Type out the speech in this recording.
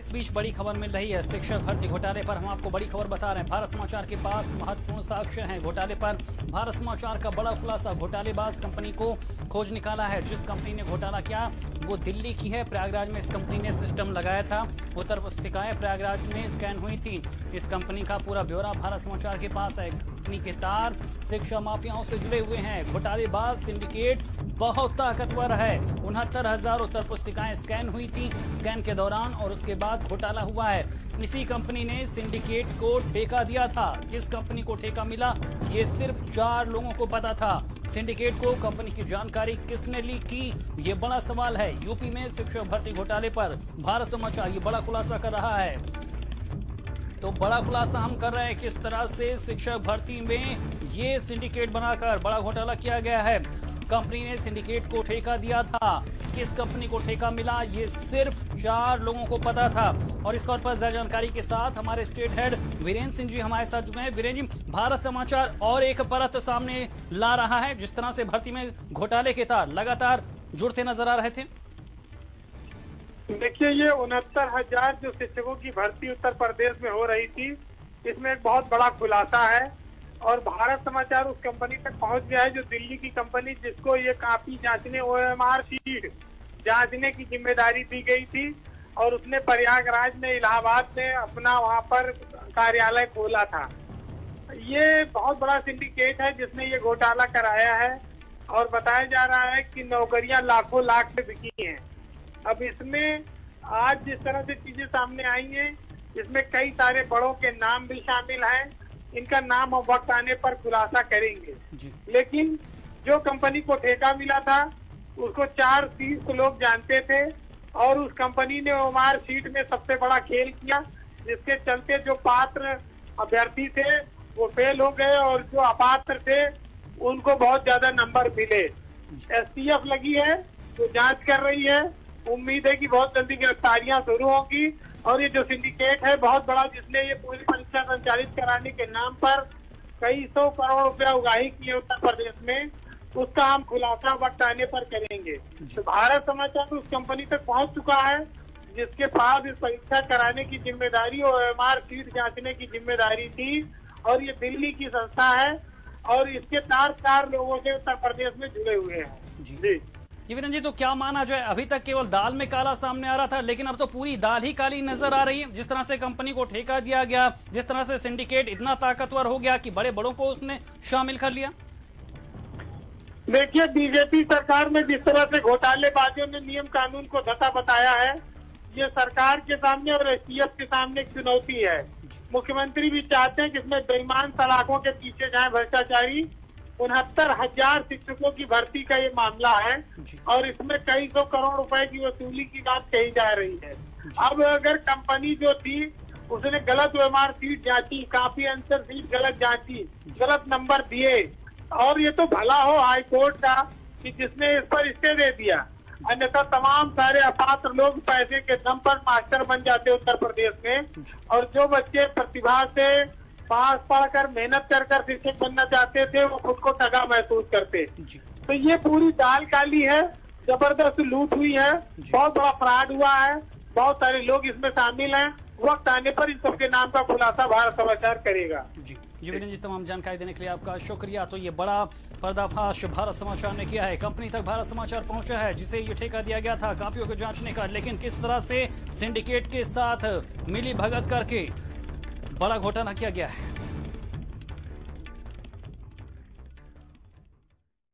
इस बीच बड़ी खबर मिल रही है शिक्षक भर्ती घोटाले पर। हम आपको बड़ी खबर बता रहे हैं। भारत समाचार के पास महत्वपूर्ण साक्ष्य हैं घोटाले पर। भारत समाचार का बड़ा खुलासा, घोटालेबाज कंपनी को खोज निकाला है। जिस कंपनी ने घोटाला किया वो दिल्ली की है। प्रयागराज में इस कंपनी ने सिस्टम लगाया था। उत्तर पुस्तिकाएं प्रयागराज में स्कैन हुई थी। इस कंपनी का पूरा ब्यौरा भारत समाचार के पास है। कंपनी के तार शिक्षा माफियाओं से जुड़े हुए हैं। घोटालेबाज सिंडिकेट बहुत ताकतवर है। 69,000 उत्तर पुस्तिकाएं स्कैन हुई थी। स्कैन के दौरान और उसके बाद घोटाला हुआ है। इसी कंपनी ने सिंडिकेट को ठेका दिया था। किस कंपनी को ठेका मिला ये सिर्फ 4 लोगों को पता था। सिंडिकेट को कंपनी की जानकारी किसने लीक की, ये बड़ा सवाल है। यूपी में शिक्षक भर्ती घोटाले पर भारत समाचार ये बड़ा खुलासा कर रहा है। तो बड़ा खुलासा हम कर रहे हैं किस तरह से शिक्षक भर्ती में ये सिंडिकेट बनाकर बड़ा घोटाला किया गया है। कंपनी ने सिंडिकेट को ठेका दिया था। किस कंपनी को ठेका मिला ये सिर्फ 4 लोगों को पता था। और इस पर ज्यादा जानकारी के साथ हमारे स्टेट हेड वीरेंद्र सिंह जी हमारे साथ जुड़े हैं। वीरेंद्र जी, भारत समाचार और एक परत सामने ला रहा है। जिस तरह से भर्ती में घोटाले के तार लगातार जुड़ते नजर आ रहे थे। देखिए, ये 69,000 जो शिक्षकों की भर्ती उत्तर प्रदेश में हो रही थी, इसमें एक बहुत बड़ा खुलासा है। और भारत समाचार उस कंपनी तक पहुंच गया है जो दिल्ली की कंपनी, जिसको ये कॉपी जांचने, OMR शीट जांचने की जिम्मेदारी दी गई थी। और उसने प्रयागराज में, इलाहाबाद में अपना वहां पर कार्यालय खोला था। ये बहुत बड़ा सिंडिकेट है जिसने ये घोटाला कराया है। और बताया जा रहा है कि नौकरियां लाखों लाख में बिकी हैं। अब इसमें आज जिस तरह से चीजें सामने आई हैं, इसमें कई सारे बड़ों के नाम भी शामिल हैं। इनका नाम हम वक्त आने पर खुलासा करेंगे। लेकिन जो कंपनी को ठेका मिला था उसको 4-30 लोग जानते थे। और उस कंपनी ने OMR शीट में सबसे बड़ा खेल किया, जिसके चलते जो पात्र अभ्यर्थी थे वो फेल हो गए और जो अपात्र थे उनको बहुत ज्यादा नंबर मिले। STF लगी है तो जांच कर रही है। उम्मीद है कि बहुत जल्दी गिरफ्तारियां शुरू होंगी। और ये जो सिंडिकेट है बहुत बड़ा, जिसने ये पूरी परीक्षा संचालित कराने के नाम पर कई 100 करोड़ रुपया उगाही की है उत्तर प्रदेश में, उसका हम खुलासा वक्त आने पर करेंगे। तो भारत समाचार उस कंपनी तक पहुंच चुका है जिसके पास इस परीक्षा कराने की जिम्मेदारी और OMR शीट जांचने की जिम्मेदारी थी। और ये दिल्ली की संस्था है और इसके तार 4 लोगों से उत्तर प्रदेश में जुड़े हुए हैं। जी वीरेंद्र जी, तो क्या माना जाए, अभी तक केवल दाल में काला सामने आ रहा था, लेकिन अब तो पूरी दाल ही काली नजर आ रही है। जिस तरह से कंपनी को ठेका दिया गया, जिस तरह से सिंडिकेट इतना ताकतवर हो गया कि बड़े बड़ों को उसने शामिल कर लिया। देखिए, बीजेपी सरकार में जिस तरह से घोटालेबाजों ने नियम कानून को धता बताया है, ये सरकार के सामने और STF के सामने एक चुनौती है। मुख्यमंत्री भी चाहते हैं कि इसमें बेईमान सलाखों के पीछे जाए भ्रष्टाचारी। 69,000 शिक्षकों की भर्ती का ये मामला है और इसमें कई 100 करोड़ रुपए की वसूली की बात कही जा रही है। अब अगर कंपनी जो थी उसने गलत OMR शीट जांची, काफी आंसर शीट गलत जांची, गलत नंबर दिए, और ये तो भला हो हाईकोर्ट का कि जिसने इस पर स्टे दे दिया। अन्यथा तमाम सारे अपात्र लोग पैसे के दम पर मास्टर बन जाते उत्तर प्रदेश में। और जो बच्चे प्रतिभा से पास पढ़कर मेहनत कर शिक्षक बनना चाहते थे वो खुद को ठगा महसूस करते। तो ये पूरी दाल काली है, जबरदस्त लूट हुई है, बहुत बड़ा फ्रॉड हुआ है, बहुत सारे लोग इसमें शामिल हैं। वक्त आने पर इन सबके नाम का खुलासा भारत समाचार करेगा। जी वीरेंद्र जी, तमाम जानकारी देने के लिए आपका शुक्रिया। तो ये बड़ा पर्दाफाश भारत समाचार ने किया है। कंपनी तक भारत समाचार पहुंचा है जिसे ये ठेका दिया गया था कापियों को जांचने का, लेकिन किस तरह से सिंडिकेट के साथ मिली भगत करके बड़ा घोटाला किया गया है।